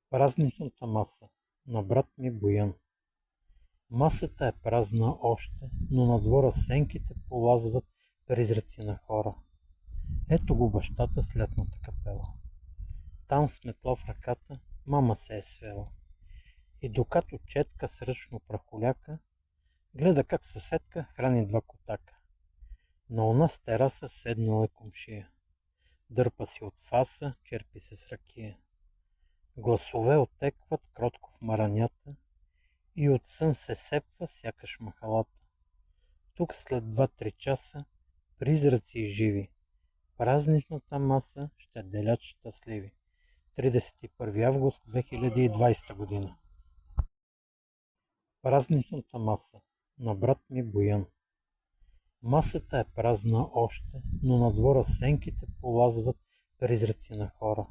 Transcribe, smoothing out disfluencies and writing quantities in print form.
Празничната маса на брат ми Боян. Масата е празна още, но на двора сенките полазват призраци на хора. Ето го бащата с лятната капела. Там с метло в ръката мама се е свела. И докато четка с ръчно прахоляка, гледа как съседка храни два котака. На она с тераса седнала е комшия. Дърпа си от фаса, черпи се с ракия. Гласове отекват кротко в маранята и от сън се сепва сякаш махалата. Тук след 2-3 часа призраци и живи, празничната маса ще делят щастливи. 31 август 2020 година. Празничната маса на брат ми Боян. Масата е празна още, но на двора сенките полазват призраци на хора.